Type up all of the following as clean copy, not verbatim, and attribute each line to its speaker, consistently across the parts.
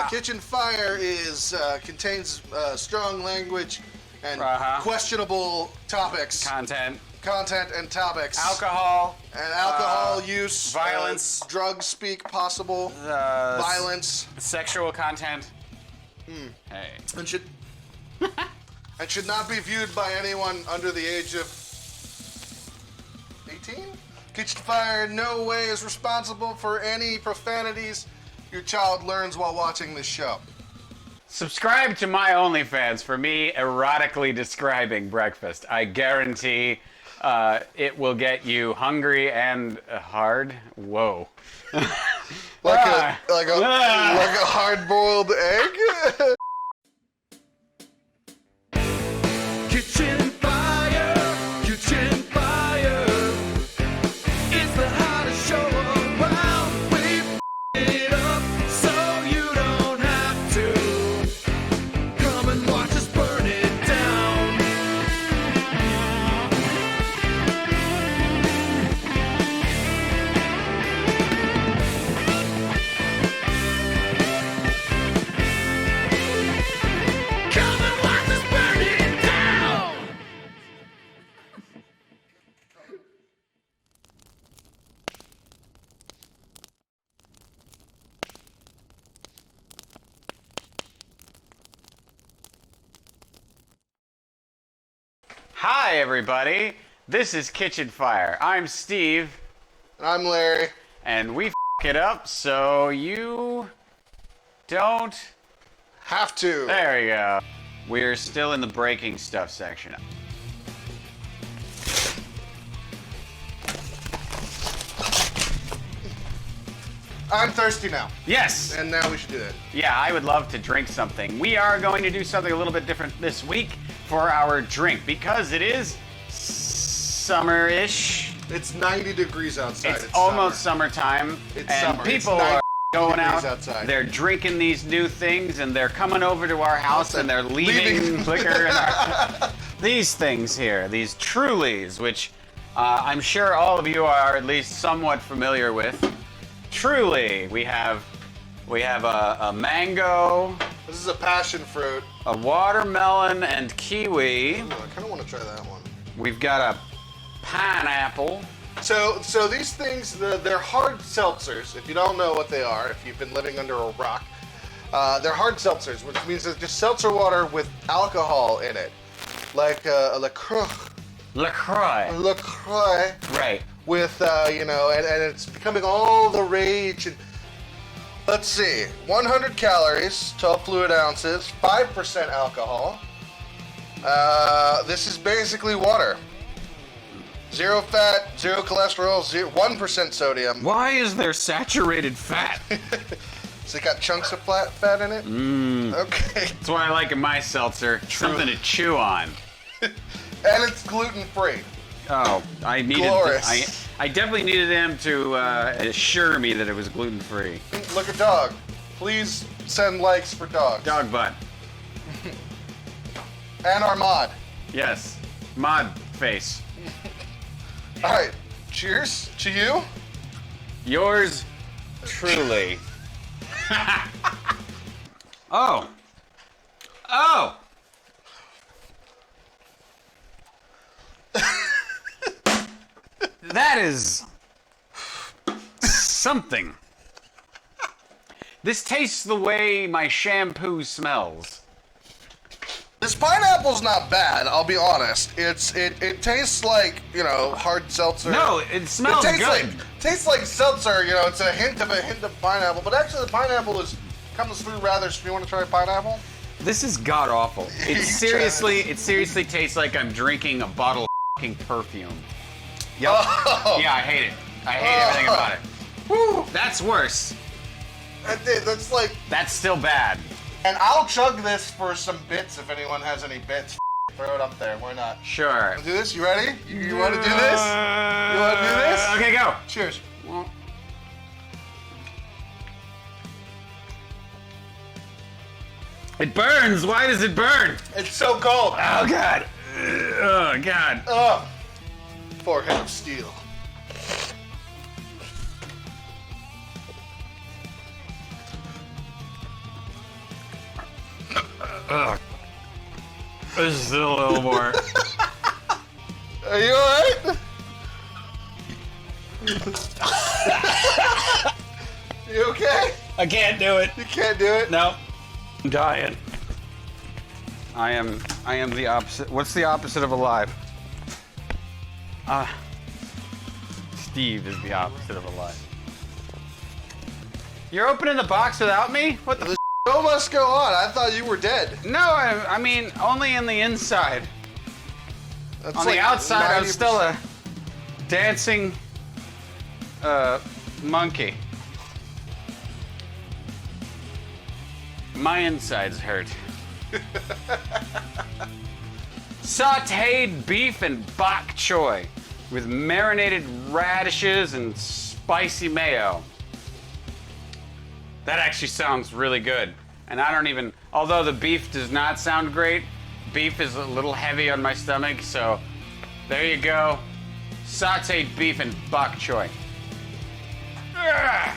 Speaker 1: Kitchen Fire is contains strong language and questionable topics.
Speaker 2: Content
Speaker 1: And topics.
Speaker 2: Alcohol.
Speaker 1: And alcohol use.
Speaker 2: Violence.
Speaker 1: Drug speak possible. Violence.
Speaker 2: Sexual content. Hey.
Speaker 1: And should not be viewed by anyone under the age of 18? Kitchen Fire in no way is responsible for any profanities your child learns while watching this show.
Speaker 2: Subscribe to my OnlyFans for me erotically describing breakfast. I guarantee it will get you hungry and hard. Whoa.
Speaker 1: like a hard-boiled egg?
Speaker 3: Kitchen Fire, Kitchen Fire. It's the hottest show around. We it up so you don't have to. Come and watch us burn it down. Come and watch us burn it down.
Speaker 2: Hi, everybody. This is Kitchen Fire. I'm Steve,
Speaker 1: And I'm Larry.
Speaker 2: and we f it up so you don't.
Speaker 1: Have to.
Speaker 2: There we go. We're still in the breaking stuff section.
Speaker 1: I'm thirsty now.
Speaker 2: Yes.
Speaker 1: And now we should do that.
Speaker 2: Yeah, I would love to drink something. We are going to do something a little bit different this week for our drink because it is summer-ish.
Speaker 1: It's 90 degrees outside.
Speaker 2: It's almost summertime.
Speaker 1: It's
Speaker 2: and
Speaker 1: summer.
Speaker 2: People
Speaker 1: It's 90
Speaker 2: are going
Speaker 1: degrees
Speaker 2: out.
Speaker 1: outside.
Speaker 2: They're drinking these new things and they're coming over to our house and they're leaving liquor in our... These things here, these Trulies, which I'm sure all of you are at least somewhat familiar with. Truly, we have a mango,
Speaker 1: This is a passion fruit.
Speaker 2: a watermelon and kiwi.
Speaker 1: Ooh, I kind of want to try that one.
Speaker 2: We've got a pineapple.
Speaker 1: So these things, they're hard seltzers. If you don't know what they are, if you've been living under a rock, they're hard seltzers, which means they're just seltzer water with alcohol in it, like a LaCroix.
Speaker 2: LaCroix.
Speaker 1: LaCroix.
Speaker 2: Right.
Speaker 1: With and it's becoming all the rage. And let's see, 100 calories, 12 fluid ounces, 5% alcohol. This is basically water. Zero fat, zero cholesterol, 1% sodium.
Speaker 2: Why is there saturated fat?
Speaker 1: So it got chunks of fat in it? Okay.
Speaker 2: That's what I like in my seltzer. Something to chew on.
Speaker 1: And it's gluten-free.
Speaker 2: Oh, I needed.
Speaker 1: Glorious.
Speaker 2: I definitely needed them to assure me that it was gluten-free.
Speaker 1: Look at dog. Please send likes for dogs.
Speaker 2: Dog butt.
Speaker 1: And our mod.
Speaker 2: Yes. Mod face.
Speaker 1: All right. Cheers to you.
Speaker 2: Yours truly. Oh. Oh. That is something. This tastes the way my shampoo smells.
Speaker 1: This pineapple's not bad, I'll be honest. It tastes like, hard seltzer.
Speaker 2: No, it smells good.
Speaker 1: Tastes like seltzer, it's a hint of pineapple, but actually the pineapple comes through rather. So you want to try pineapple?
Speaker 2: This is god awful. It seriously tastes like I'm drinking a bottle of fucking perfume. Yep.
Speaker 1: Oh.
Speaker 2: Yeah, I hate it. I hate everything about it.
Speaker 1: Woo.
Speaker 2: That's worse.
Speaker 1: That's like.
Speaker 2: That's still bad.
Speaker 1: And I'll chug this for some bits if anyone has any bits. Throw it up there. Why not?
Speaker 2: Sure.
Speaker 1: Do this? You ready? You want to do this? You want to do this?
Speaker 2: Okay, go.
Speaker 1: Cheers.
Speaker 2: It burns. Why does it burn?
Speaker 1: It's so cold.
Speaker 2: Oh god. Oh god.
Speaker 1: Ugh. Forehead of steel.
Speaker 2: This is still a little more.
Speaker 1: Are you alright? You okay?
Speaker 2: I can't do it.
Speaker 1: You can't do it?
Speaker 2: No. I'm dying. I am the opposite. What's the opposite of alive? Steve is the opposite of alive. You're opening the box without me? What the
Speaker 1: show must go on. I thought you were dead.
Speaker 2: No, I mean, only in the inside.
Speaker 1: That's
Speaker 2: On
Speaker 1: like
Speaker 2: the outside, I'm
Speaker 1: 90%.
Speaker 2: still a dancing monkey. My insides hurt. Sautéed beef and bok choy with marinated radishes and spicy mayo. That actually sounds really good. And I don't even, although the beef does not sound great, beef is a little heavy on my stomach, so there you go. Sautéed beef and bok choy. Ugh.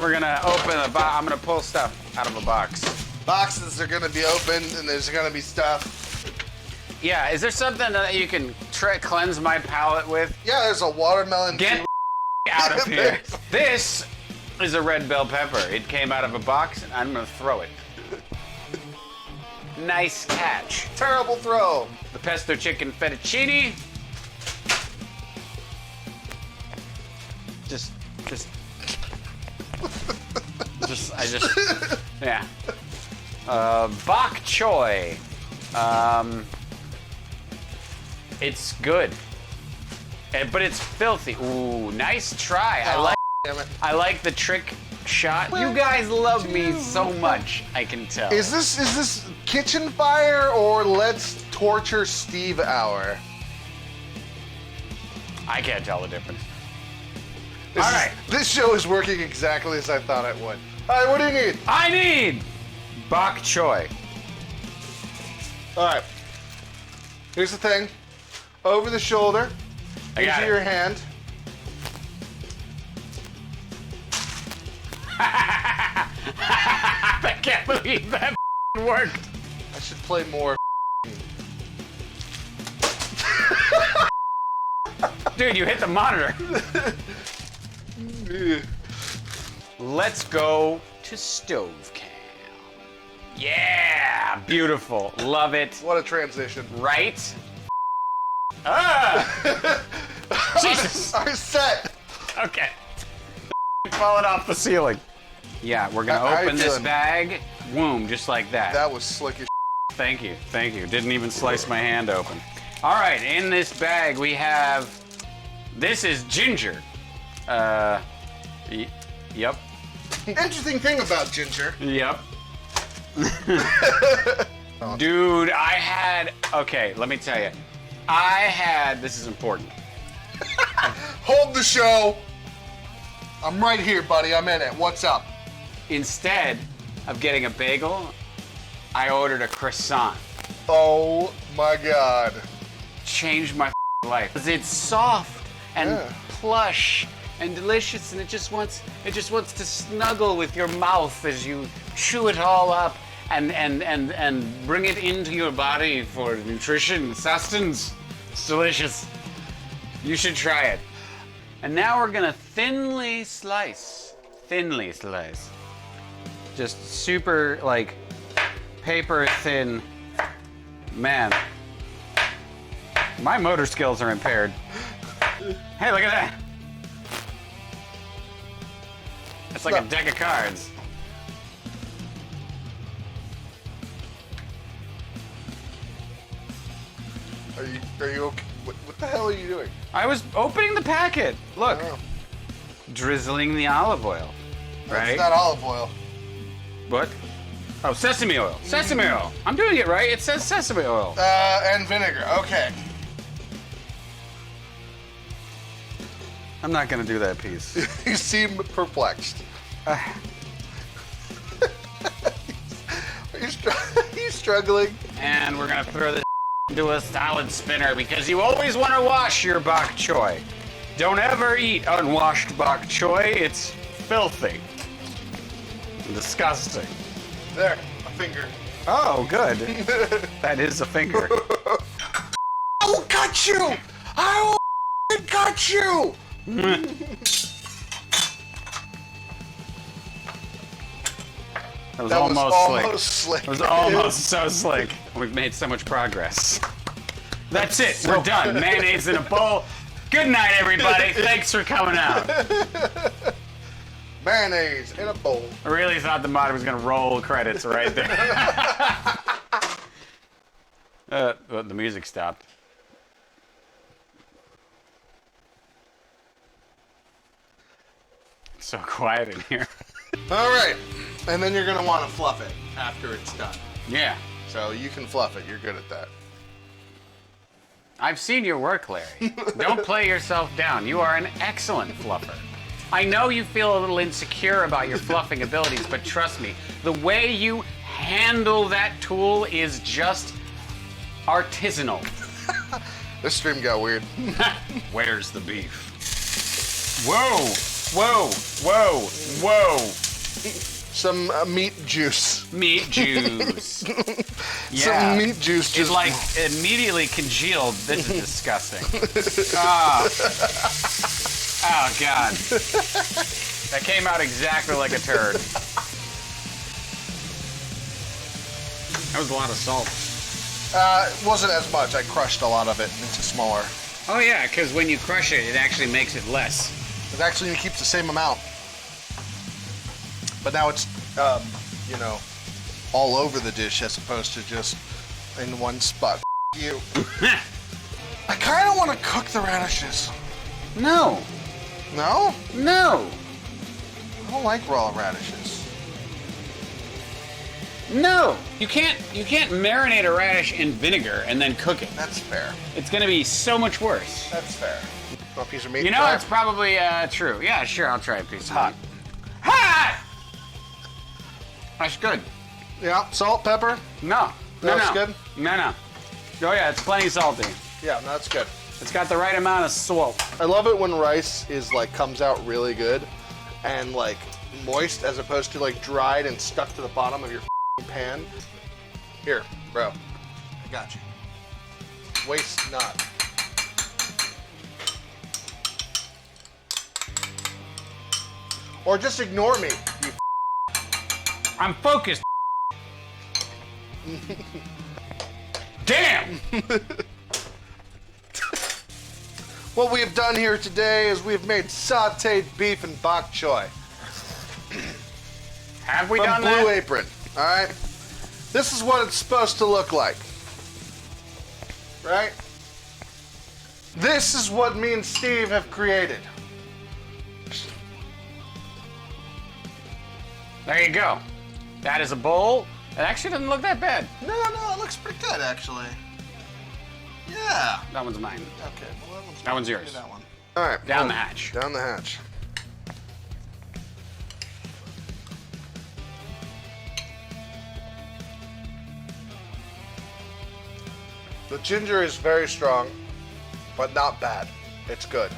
Speaker 2: We're gonna open a box. I'm gonna pull stuff out of a box.
Speaker 1: Boxes are gonna be opened and there's gonna be stuff.
Speaker 2: Yeah, is there something that you can cleanse my palate with?
Speaker 1: Yeah, there's a watermelon.
Speaker 2: Get out of here. This is a red bell pepper. It came out of a box and I'm gonna throw it. Nice catch.
Speaker 1: Terrible throw.
Speaker 2: The pesto chicken fettuccine. Yeah. Bok choy. It's good. But it's filthy. Ooh, nice try. I like the trick shot. You guys love me so much, I can tell.
Speaker 1: Is this kitchen fire or let's torture Steve hour?
Speaker 2: I can't tell the difference.
Speaker 1: All
Speaker 2: All right.
Speaker 1: This show is working exactly as I thought it would. All right, what do you need?
Speaker 2: I need bok choy.
Speaker 1: All right. Here's the thing. Over the shoulder.
Speaker 2: I got
Speaker 1: into
Speaker 2: it.
Speaker 1: your hand.
Speaker 2: I can't believe that worked.
Speaker 1: I should play more.
Speaker 2: Dude, you hit the monitor. Let's go to stove cam. Yeah, beautiful. Love it.
Speaker 1: What a transition.
Speaker 2: Right? Ah! Jesus.
Speaker 1: Our set.
Speaker 2: Okay. Falling off the ceiling. Yeah, we're gonna
Speaker 1: How you
Speaker 2: open this
Speaker 1: feeling?
Speaker 2: bag. Boom, just like that.
Speaker 1: That was slick as
Speaker 2: Thank you, thank you. Didn't even slice my hand open. All right, in this bag we have, this is ginger. Yep.
Speaker 1: Interesting thing about ginger.
Speaker 2: Yep. Dude, okay, let me tell you. This is important.
Speaker 1: Hold the show. I'm right here, buddy. I'm in it. What's up?
Speaker 2: Instead of getting a bagel, I ordered a croissant.
Speaker 1: Oh my God.
Speaker 2: Changed my life. 'Cause it's soft and
Speaker 1: Yeah.
Speaker 2: plush and delicious, and it just wants to snuggle with your mouth as you chew it all up and bring it into your body for nutrition, sustenance. It's delicious. You should try it. And now we're gonna thinly slice. Just super, like, paper thin. Man, my motor skills are impaired. Hey, look at that. It's like a deck of cards.
Speaker 1: Are you okay? What the hell are you doing?
Speaker 2: I was opening the packet. Look,
Speaker 1: Oh,
Speaker 2: drizzling the olive oil. Right?
Speaker 1: It's not olive oil.
Speaker 2: What? Oh, sesame oil. Sesame oil. I'm doing it right. It says sesame oil.
Speaker 1: And vinegar. Okay.
Speaker 2: I'm not gonna do that piece.
Speaker 1: You seem perplexed. Are you struggling?
Speaker 2: And we're gonna throw this into a salad spinner because you always want to wash your bok choy. Don't ever eat unwashed bok choy. It's filthy. Disgusting.
Speaker 1: There, a finger.
Speaker 2: Oh, good. That is a finger.
Speaker 1: I will cut you! I will cut you!
Speaker 2: That was
Speaker 1: That was
Speaker 2: almost
Speaker 1: slick.
Speaker 2: It was almost so slick. We've made so much progress. That's it. We're done. Mayonnaise in a bowl. Good night, everybody. Thanks for coming out.
Speaker 1: Mayonnaise in a bowl.
Speaker 2: I really thought the mod was going to roll credits right there. Well, the music stopped. It's so quiet in here.
Speaker 1: All right, and then you're gonna want to fluff it after it's done.
Speaker 2: Yeah.
Speaker 1: So you can fluff it. You're good at that.
Speaker 2: I've seen your work, Larry. Don't play yourself down. You are an excellent fluffer. I know you feel a little insecure about your fluffing abilities, but trust me, the way you handle that tool is just artisanal.
Speaker 1: This stream got weird.
Speaker 2: Where's the beef? Whoa! Whoa! Whoa! Whoa!
Speaker 1: Some meat juice.
Speaker 2: Meat juice.
Speaker 1: Some meat juice
Speaker 2: It's
Speaker 1: just
Speaker 2: like immediately congealed. This is disgusting. Ah. Oh, God. That came out exactly like a turd. That was a lot of salt.
Speaker 1: It wasn't as much. I crushed a lot of it into smaller.
Speaker 2: Oh, yeah, because when you crush it, it actually makes it less.
Speaker 1: It actually keeps the same amount. But now it's, you know, all over the dish as opposed to just in one spot. You. I kind of want to cook the radishes.
Speaker 2: No.
Speaker 1: No?
Speaker 2: No.
Speaker 1: I don't like raw radishes.
Speaker 2: No. You can't marinate a radish in vinegar and then cook it.
Speaker 1: That's fair.
Speaker 2: It's going to be so much worse.
Speaker 1: That's fair. Want a piece of meat?
Speaker 2: You know,
Speaker 1: try?
Speaker 2: it's probably true. Yeah, sure, I'll try a piece of
Speaker 1: hot.
Speaker 2: meat. Hot! That's good.
Speaker 1: Yeah, salt, pepper.
Speaker 2: No.
Speaker 1: That's
Speaker 2: no.
Speaker 1: good?
Speaker 2: No. Oh, yeah, it's plenty salty.
Speaker 1: Yeah, no, that's good.
Speaker 2: It's got the right amount of salt.
Speaker 1: I love it when rice is like comes out really good and like moist as opposed to like dried and stuck to the bottom of your pan. Here, bro. I got you. Waste not. Or just ignore me, you
Speaker 2: I'm focused. Damn!
Speaker 1: What we have done here today is we've made sautéed beef and bok choy.
Speaker 2: Have we
Speaker 1: From
Speaker 2: done
Speaker 1: Blue
Speaker 2: that?
Speaker 1: Apron, all right? This is what it's supposed to look like, right? This is what me and Steve have created.
Speaker 2: There you go. That is a bowl. It actually doesn't look that bad.
Speaker 1: No, it looks pretty good, actually. Yeah.
Speaker 2: That one's mine.
Speaker 1: Okay, well,
Speaker 2: That one's yours.
Speaker 1: that one. All right.
Speaker 2: Down
Speaker 1: boom.
Speaker 2: the hatch.
Speaker 1: Down the hatch. The ginger is very strong, but not bad. It's good.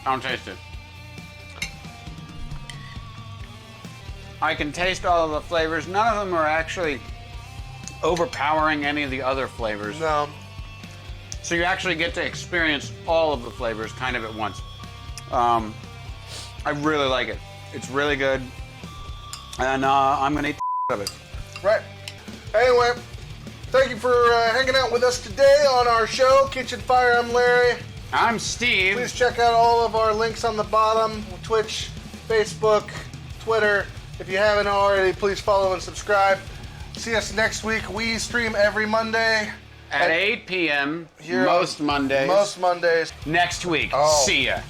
Speaker 2: I don't taste it. I can taste all of the flavors. None of them are actually overpowering any of the other flavors.
Speaker 1: No.
Speaker 2: So you actually get to experience all of the flavors kind of at once. I really like it. It's really good. And I'm gonna eat the of it.
Speaker 1: Right. Anyway, thank you for hanging out with us today on our show, Kitchen Fire. I'm Larry.
Speaker 2: I'm Steve.
Speaker 1: Please check out all of our links on the bottom, Twitch, Facebook, Twitter. If you haven't already, please follow and subscribe. See us next week. We stream every Monday.
Speaker 2: At 8 p.m.
Speaker 1: Here
Speaker 2: most Mondays.
Speaker 1: Most Mondays.
Speaker 2: Next week.
Speaker 1: Oh.
Speaker 2: See ya.